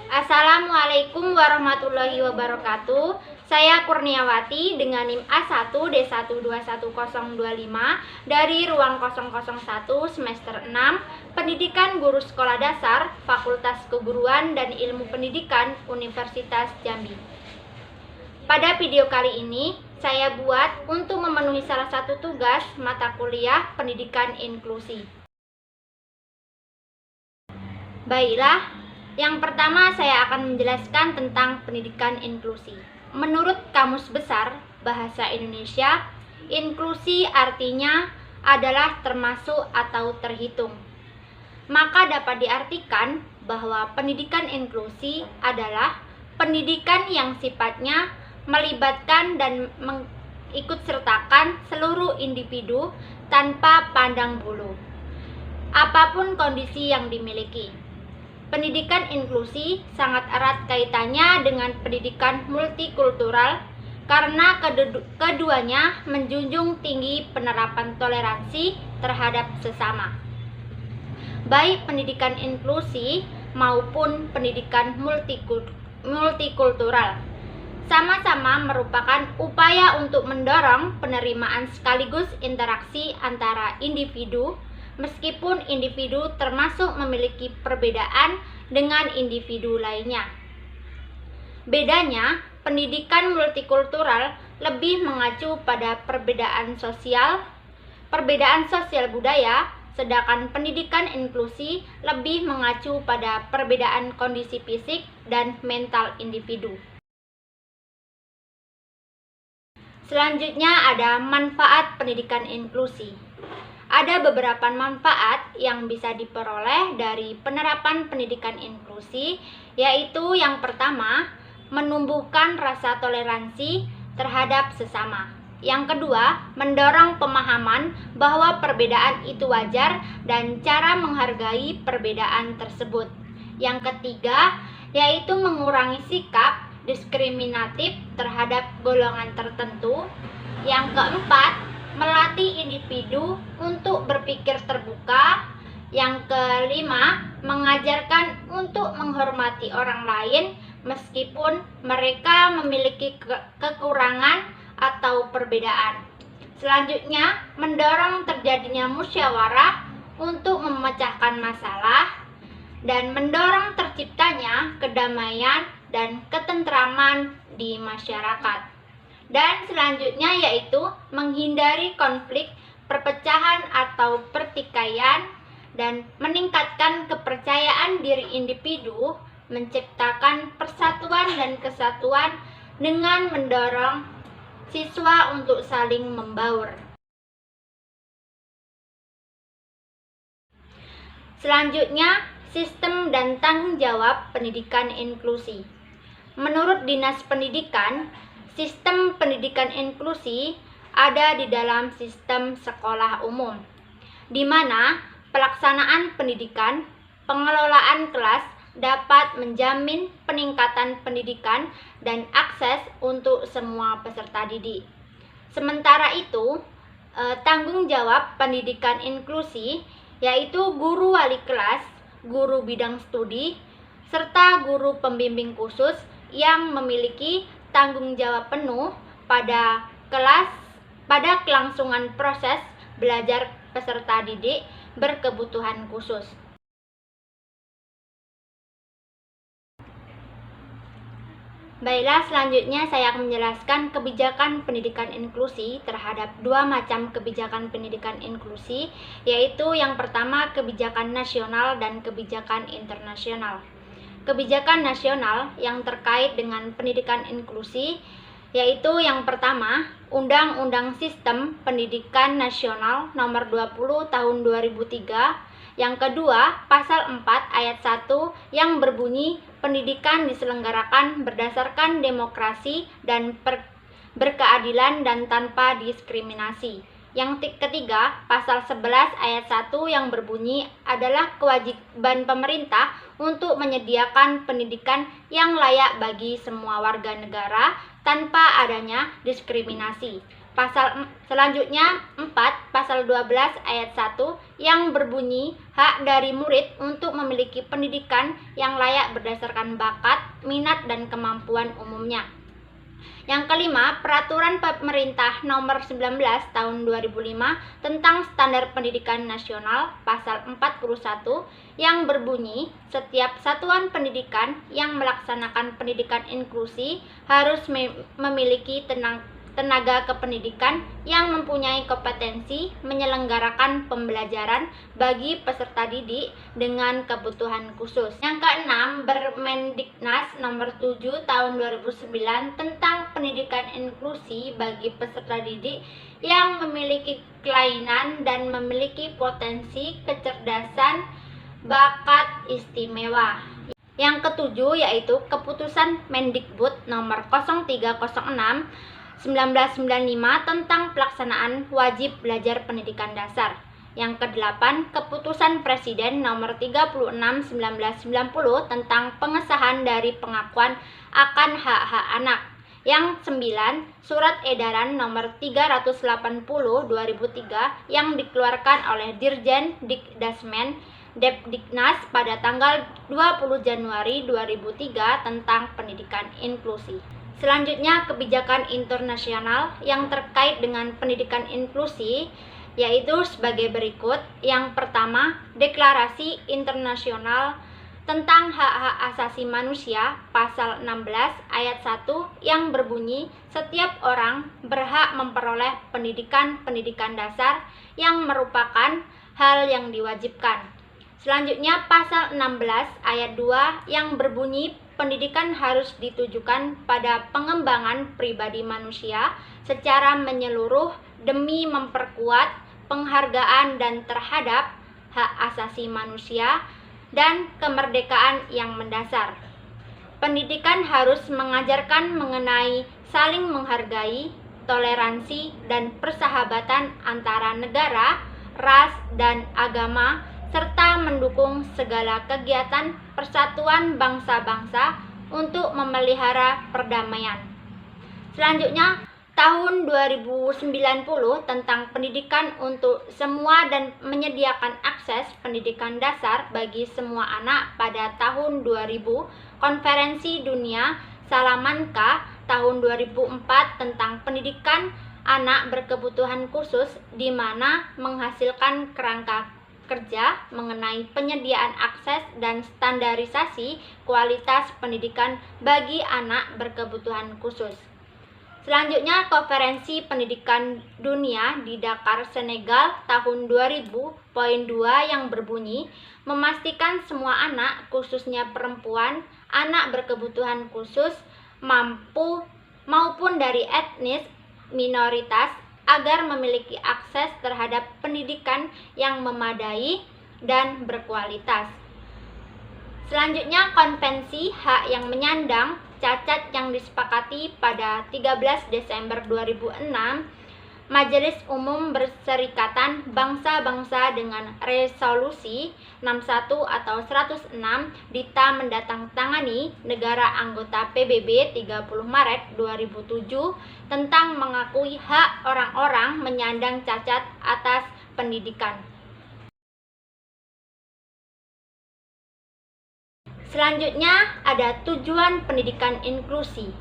Assalamualaikum warahmatullahi wabarakatuh. Saya Kurniawati dengan NIM A1D121025 dari Ruang 001 semester 6 Pendidikan Guru Sekolah Dasar Fakultas Keguruan dan Ilmu Pendidikan Universitas Jambi. Pada video kali ini saya buat untuk memenuhi salah satu tugas mata kuliah Pendidikan Inklusi. Baiklah, yang pertama saya akan menjelaskan tentang pendidikan inklusi. Menurut Kamus Besar Bahasa Indonesia, inklusi artinya adalah termasuk atau terhitung. Maka dapat diartikan bahwa pendidikan inklusi adalah pendidikan yang sifatnya melibatkan dan mengikutsertakan seluruh individu tanpa pandang bulu, apapun kondisi yang dimiliki. Pendidikan inklusi sangat erat kaitannya dengan pendidikan multikultural karena keduanya menjunjung tinggi penerapan toleransi terhadap sesama. Baik pendidikan inklusi maupun pendidikan multikultural sama-sama merupakan upaya untuk mendorong penerimaan sekaligus interaksi antara individu, meskipun individu termasuk memiliki perbedaan dengan individu lainnya. Bedanya, pendidikan multikultural lebih mengacu pada perbedaan sosial budaya, sedangkan pendidikan inklusi lebih mengacu pada perbedaan kondisi fisik dan mental individu. Selanjutnya ada manfaat pendidikan inklusi. Ada beberapa manfaat yang bisa diperoleh dari penerapan pendidikan inklusi, yaitu yang pertama, menumbuhkan rasa toleransi terhadap sesama. Yang kedua, mendorong pemahaman bahwa perbedaan itu wajar dan cara menghargai perbedaan tersebut. Yang ketiga, yaitu mengurangi sikap diskriminatif terhadap golongan tertentu. Yang keempat, melatih individu untuk berpikir terbuka. Yang kelima, mengajarkan untuk menghormati orang lain meskipun mereka memiliki kekurangan atau perbedaan. Selanjutnya, mendorong terjadinya musyawarah untuk memecahkan masalah dan mendorong terciptanya kedamaian dan ketentraman di masyarakat. Dan selanjutnya yaitu menghindari konflik, perpecahan atau pertikaian dan meningkatkan kepercayaan diri individu, menciptakan persatuan dan kesatuan dengan mendorong siswa untuk saling membaur. Selanjutnya, sistem dan tanggung jawab pendidikan inklusi. Menurut Dinas Pendidikan, sistem pendidikan inklusi ada di dalam sistem sekolah umum, di mana pelaksanaan pendidikan, pengelolaan kelas dapat menjamin peningkatan pendidikan dan akses untuk semua peserta didik. Sementara itu, tanggung jawab pendidikan inklusi yaitu guru wali kelas, guru bidang studi, serta guru pembimbing khusus yang memiliki tanggung jawab penuh pada kelangsungan proses belajar peserta didik berkebutuhan khusus. Baiklah, selanjutnya saya akan menjelaskan kebijakan pendidikan inklusi terhadap dua macam kebijakan pendidikan inklusi, yaitu yang pertama kebijakan nasional dan kebijakan internasional. Kebijakan nasional yang terkait dengan pendidikan inklusi yaitu yang pertama, Undang-Undang Sistem Pendidikan Nasional Nomor 20 Tahun 2003. Yang kedua, Pasal 4 Ayat 1 yang berbunyi pendidikan diselenggarakan berdasarkan demokrasi dan berkeadilan dan tanpa diskriminasi. Yang ketiga, Pasal 11 Ayat 1 yang berbunyi adalah kewajiban pemerintah untuk menyediakan pendidikan yang layak bagi semua warga negara tanpa adanya diskriminasi. Selanjutnya 4 pasal 12 ayat 1 yang berbunyi hak dari murid untuk memiliki pendidikan yang layak berdasarkan bakat, minat dan kemampuan umumnya. Yang kelima, Peraturan Pemerintah Nomor 19 Tahun 2005 tentang Standar Pendidikan Nasional Pasal 41 yang berbunyi setiap satuan pendidikan yang melaksanakan pendidikan inklusi harus memiliki tenaga kependidikan yang mempunyai kompetensi menyelenggarakan pembelajaran bagi peserta didik dengan kebutuhan khusus. Yang keenam, Permendiknas Nomor 7 Tahun 2009 tentang pendidikan inklusi bagi peserta didik yang memiliki kelainan dan memiliki potensi kecerdasan bakat istimewa. Yang ketujuh yaitu Keputusan Mendikbud Nomor 0306 1995 tentang pelaksanaan wajib belajar pendidikan dasar. Yang kedelapan, Keputusan Presiden Nomor 36 1990 tentang pengesahan dari pengakuan akan hak-hak anak. Yang sembilan, Surat Edaran Nomor 380 2003 yang dikeluarkan oleh Dirjen Dikdasmen Depdiknas pada tanggal 20 Januari 2003 tentang pendidikan inklusi. Selanjutnya, kebijakan internasional yang terkait dengan pendidikan inklusi yaitu sebagai berikut. Yang pertama, Deklarasi Internasional tentang Hak-Hak Asasi Manusia Pasal 16 ayat 1 yang berbunyi setiap orang berhak memperoleh pendidikan dasar yang merupakan hal yang diwajibkan. Selanjutnya, Pasal 16 ayat 2 yang berbunyi pendidikan harus ditujukan pada pengembangan pribadi manusia secara menyeluruh demi memperkuat penghargaan dan terhadap hak asasi manusia dan kemerdekaan yang mendasar. Pendidikan harus mengajarkan mengenai saling menghargai, toleransi, dan persahabatan antara negara, ras, dan agama, serta mendukung segala kegiatan persatuan bangsa-bangsa untuk memelihara perdamaian. Selanjutnya, tahun 2090 tentang pendidikan untuk semua dan menyediakan akses pendidikan dasar bagi semua anak pada tahun 2000, Konferensi Dunia Salamanca tahun 2004 tentang pendidikan anak berkebutuhan khusus di mana menghasilkan kerangka kerja mengenai penyediaan akses dan standarisasi kualitas pendidikan bagi anak berkebutuhan khusus. Selanjutnya, Konferensi Pendidikan Dunia di Dakar, Senegal tahun 2000, poin 2 yang berbunyi memastikan semua anak, khususnya perempuan, anak berkebutuhan khusus, mampu maupun dari etnis minoritas agar memiliki akses terhadap pendidikan yang memadai dan berkualitas. Selanjutnya, Konvensi Hak yang Menyandang Cacat yang disepakati pada 13 Desember 2006, Majelis Umum Perserikatan Bangsa-Bangsa dengan Resolusi 61 atau 106 dita mendatangani negara anggota PBB 30 Maret 2007 tentang mengakui hak orang-orang menyandang cacat atas pendidikan. Selanjutnya ada tujuan pendidikan inklusi.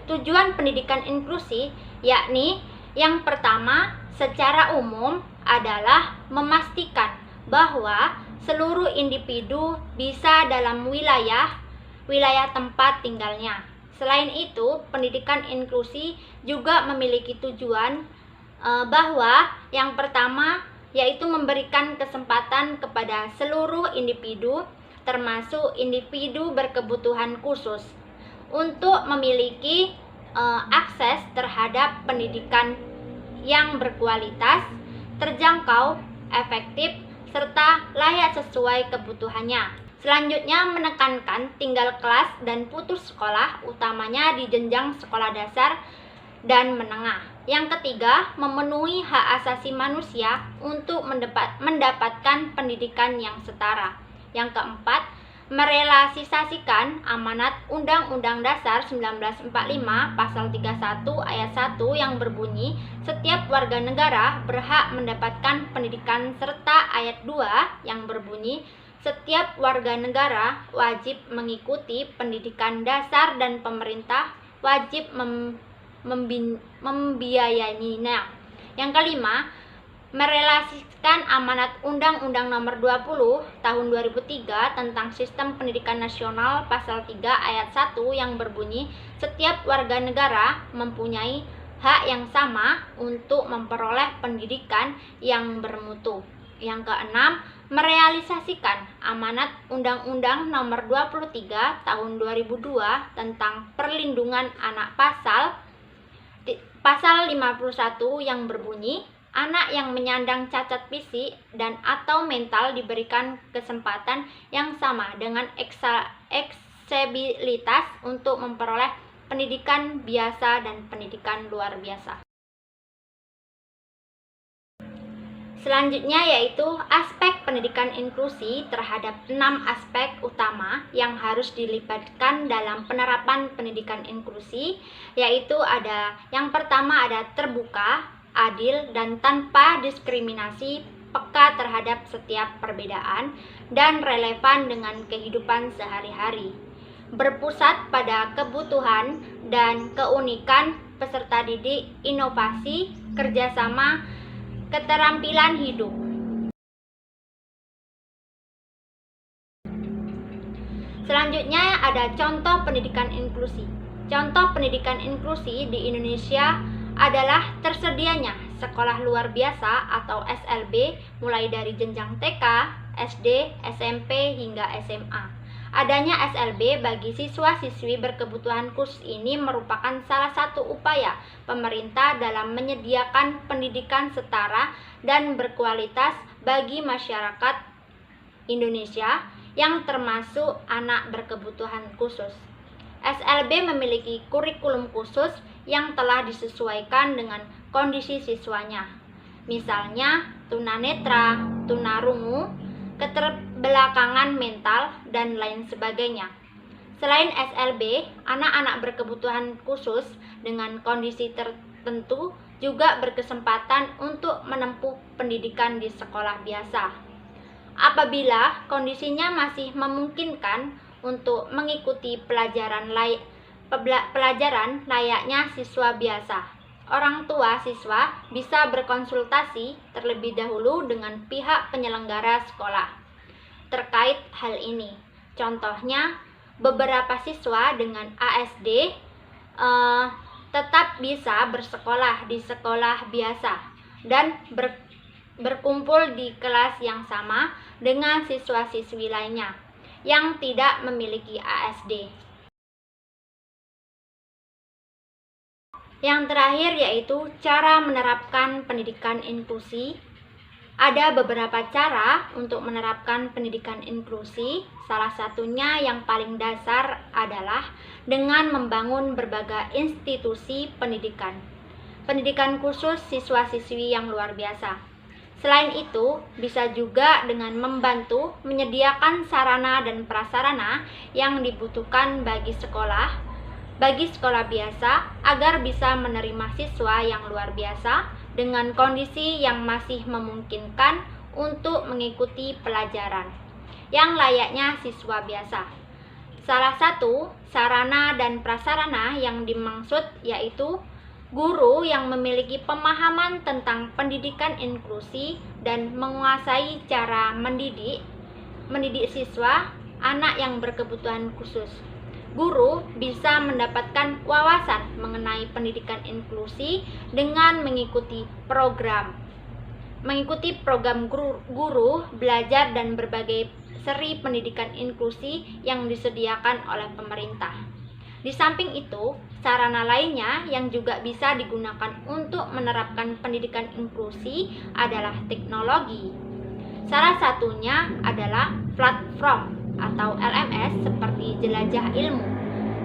Tujuan pendidikan inklusi yakni yang pertama, secara umum adalah memastikan bahwa seluruh individu bisa dalam wilayah tempat tinggalnya. Selain itu, pendidikan inklusi juga memiliki tujuan bahwa yang pertama yaitu memberikan kesempatan kepada seluruh individu termasuk individu berkebutuhan khusus untuk memiliki akses terhadap pendidikan yang berkualitas, terjangkau, efektif, serta layak sesuai kebutuhannya. Selanjutnya, menekankan tinggal kelas dan putus sekolah, utamanya di jenjang sekolah dasar dan menengah. Yang ketiga, memenuhi hak asasi manusia untuk mendapatkan pendidikan yang setara. Yang keempat, merealisasikan amanat Undang-Undang Dasar 1945 Pasal 31 Ayat 1 yang berbunyi setiap warga negara berhak mendapatkan pendidikan, serta ayat 2 yang berbunyi setiap warga negara wajib mengikuti pendidikan dasar dan pemerintah wajib membiayainya. Yang kelima, merealisasikan amanat Undang-Undang Nomor 20 Tahun 2003 tentang Sistem Pendidikan Nasional Pasal 3 Ayat 1 yang berbunyi setiap warga negara mempunyai hak yang sama untuk memperoleh pendidikan yang bermutu. Yang keenam, merealisasikan amanat Undang-Undang Nomor 23 Tahun 2002 tentang Perlindungan Anak Pasal 51 yang berbunyi anak yang menyandang cacat fisik dan atau mental diberikan kesempatan yang sama dengan aksesibilitas untuk memperoleh pendidikan biasa dan pendidikan luar biasa. Selanjutnya yaitu aspek pendidikan inklusi terhadap 6 aspek utama yang harus dilibatkan dalam penerapan pendidikan inklusi, yaitu ada yang pertama ada terbuka, adil, dan tanpa diskriminasi, peka terhadap setiap perbedaan, dan relevan dengan kehidupan sehari-hari. Berpusat pada kebutuhan dan keunikan peserta didik, inovasi, kerjasama, keterampilan hidup. Selanjutnya ada contoh pendidikan inklusi. Contoh pendidikan inklusi di Indonesia adalah tersedianya sekolah luar biasa atau SLB mulai dari jenjang TK, SD, SMP, hingga SMA. Adanya SLB bagi siswa-siswi berkebutuhan khusus ini merupakan salah satu upaya pemerintah dalam menyediakan pendidikan setara dan berkualitas bagi masyarakat Indonesia yang termasuk anak berkebutuhan khusus. SLB memiliki kurikulum khusus yang telah disesuaikan dengan kondisi siswanya. Misalnya tunanetra, tunarungu, keterbelakangan mental, dan lain sebagainya. Selain SLB, anak-anak berkebutuhan khusus dengan kondisi tertentu juga berkesempatan untuk menempuh pendidikan di sekolah biasa. Apabila kondisinya masih memungkinkan untuk mengikuti pelajaran layaknya siswa biasa, orang tua siswa bisa berkonsultasi terlebih dahulu dengan pihak penyelenggara sekolah terkait hal ini. Contohnya, beberapa siswa dengan ASD tetap bisa bersekolah di sekolah biasa dan berkumpul di kelas yang sama dengan siswa-siswi lainnya yang tidak memiliki ASD. Yang terakhir yaitu cara menerapkan pendidikan inklusi. Ada beberapa cara untuk menerapkan pendidikan inklusi. Salah satunya yang paling dasar adalah dengan membangun berbagai institusi pendidikan. Pendidikan khusus siswa-siswi yang luar biasa. Selain itu, bisa juga dengan membantu menyediakan sarana dan prasarana yang dibutuhkan bagi sekolah biasa agar bisa menerima siswa yang luar biasa dengan kondisi yang masih memungkinkan untuk mengikuti pelajaran yang layaknya siswa biasa. Salah satu sarana dan prasarana yang dimaksud yaitu guru yang memiliki pemahaman tentang pendidikan inklusi dan menguasai cara mendidik siswa anak yang berkebutuhan khusus. Guru bisa mendapatkan wawasan mengenai pendidikan inklusi dengan mengikuti program guru belajar dan berbagai seri pendidikan inklusi yang disediakan oleh pemerintah. Di samping itu, sarana lainnya yang juga bisa digunakan untuk menerapkan pendidikan inklusi adalah teknologi. Salah satunya adalah platform atau LMS seperti Jelajah Ilmu.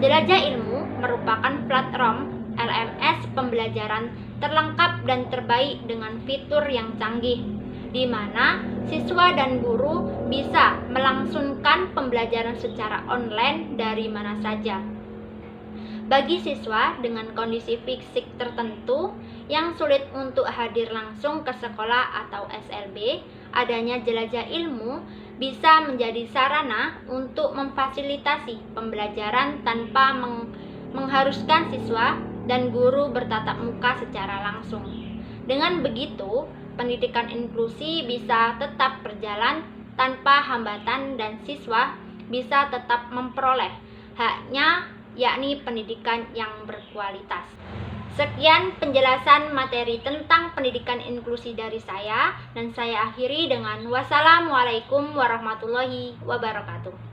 Jelajah Ilmu merupakan platform LMS pembelajaran terlengkap dan terbaik dengan fitur yang canggih. di mana siswa dan guru bisa melangsungkan pembelajaran secara online dari mana saja. Bagi siswa dengan kondisi fisik tertentu yang sulit untuk hadir langsung ke sekolah atau SLB, adanya jelajah ilmu bisa menjadi sarana untuk memfasilitasi pembelajaran tanpa mengharuskan siswa dan guru bertatap muka secara langsung. Dengan begitu, pendidikan inklusi bisa tetap berjalan tanpa hambatan dan siswa bisa tetap memperoleh haknya, yakni pendidikan yang berkualitas. Sekian penjelasan materi tentang pendidikan inklusi dari saya, dan saya akhiri dengan wassalamualaikum warahmatullahi wabarakatuh.